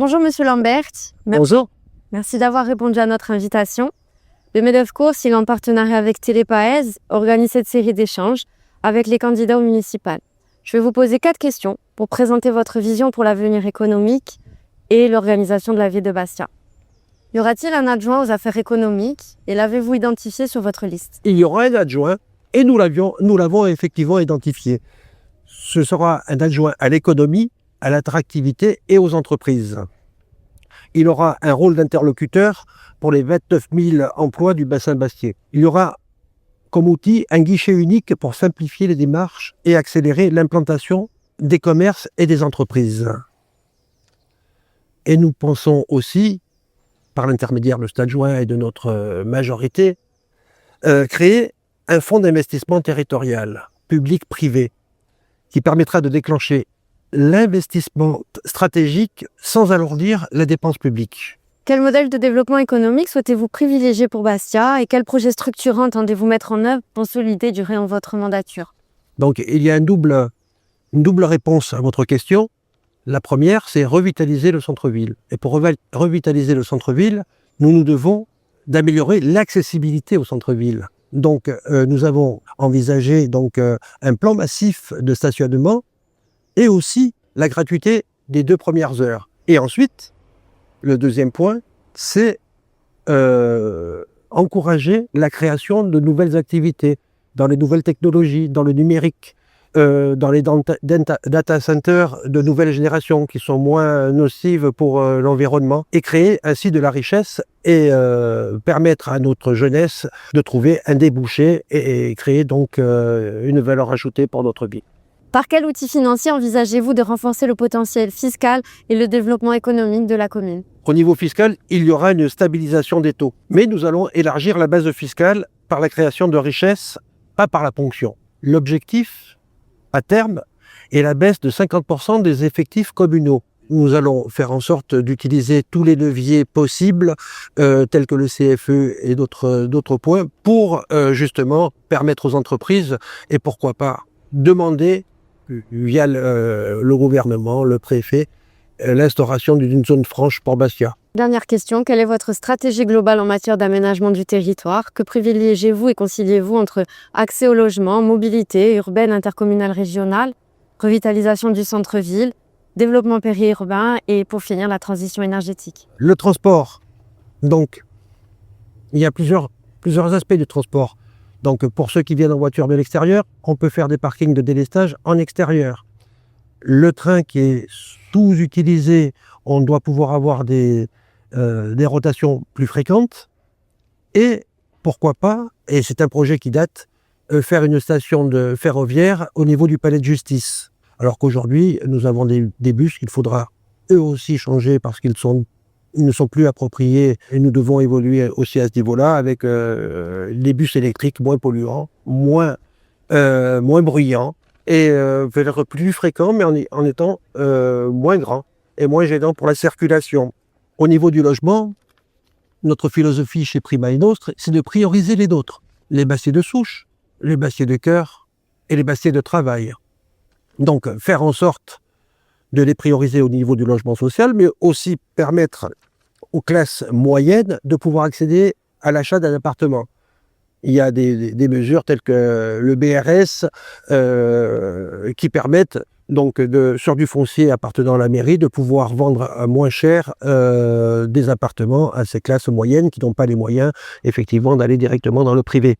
Bonjour Monsieur Lambert. Bonjour. Merci d'avoir répondu à notre invitation. Le MEDEF Course, il en partenariat avec Télépaez, organise cette série d'échanges avec les candidats aux municipales. Je vais vous poser 4 questions pour présenter votre vision pour l'avenir économique et l'organisation de la ville de Bastia. Y aura-t-il un adjoint aux affaires économiques et l'avez-vous identifié sur votre liste? Il y aura un adjoint et nous l'avons effectivement identifié. Ce sera un adjoint à l'économie, à l'attractivité et aux entreprises. Il aura un rôle d'interlocuteur pour les 29 000 emplois du bassin bastiais. Il y aura comme outil un guichet unique pour simplifier les démarches et accélérer l'implantation des commerces et des entreprises. Et nous pensons aussi, par l'intermédiaire de cet adjoint et de notre majorité, créer un fonds d'investissement territorial, public-privé, qui permettra de déclencher l'investissement stratégique sans alourdir la dépense publique. Quel modèle de développement économique souhaitez-vous privilégier pour Bastia et quels projets structurants entendez-vous mettre en œuvre pour consolider durant votre mandature? Donc il y a une double réponse à votre question. La première, c'est revitaliser le centre-ville. Et pour revitaliser le centre-ville, nous devons d'améliorer l'accessibilité au centre-ville. Donc nous avons envisagé un plan massif de stationnement et aussi la gratuité des 2 premières heures. Et ensuite, le deuxième point, c'est encourager la création de nouvelles activités dans les nouvelles technologies, dans le numérique, dans les data centers de nouvelle génération qui sont moins nocives pour l'environnement et créer ainsi de la richesse et permettre à notre jeunesse de trouver un débouché et créer donc une valeur ajoutée pour notre vie. Par quel outil financier envisagez-vous de renforcer le potentiel fiscal et le développement économique de la commune? Au niveau fiscal, il y aura une stabilisation des taux. Mais nous allons élargir la base fiscale par la création de richesses, pas par la ponction. L'objectif, à terme, est la baisse de 50% des effectifs communaux. Nous allons faire en sorte d'utiliser tous les leviers possibles, tels que le CFE et d'autres points, pour justement permettre aux entreprises, et pourquoi pas demander via le gouvernement, le préfet, l'instauration d'une zone franche pour Bastia. Dernière question, quelle est votre stratégie globale en matière d'aménagement du territoire? Que privilégiez-vous et conciliez-vous entre accès au logement, mobilité urbaine, intercommunale, régionale, revitalisation du centre-ville, développement périurbain et pour finir la transition énergétique? Le transport, donc il y a plusieurs aspects du transport. Donc pour ceux qui viennent en voiture de l'extérieur, on peut faire des parkings de délestage en extérieur. Le train qui est sous-utilisé, on doit pouvoir avoir des rotations plus fréquentes. Et pourquoi pas, et c'est un projet qui date, faire une station de ferroviaire au niveau du palais de justice. Alors qu'aujourd'hui, nous avons des bus qu'il faudra eux aussi changer parce qu'ils ne sont plus appropriés et nous devons évoluer aussi à ce niveau-là avec les bus électriques moins polluants, moins bruyants et peut-être plus fréquents mais en étant moins grands et moins gênants pour la circulation. Au niveau du logement, notre philosophie chez Prima et Nostre, c'est de prioriser les nôtres, les bastiers de souche, les bastiers de cœur et les bastiers de travail. Donc faire en sorte de les prioriser au niveau du logement social, mais aussi permettre aux classes moyennes de pouvoir accéder à l'achat d'un appartement. Il y a des mesures telles que le BRS qui permettent donc sur du foncier appartenant à la mairie de pouvoir vendre à moins cher des appartements à ces classes moyennes qui n'ont pas les moyens effectivement d'aller directement dans le privé.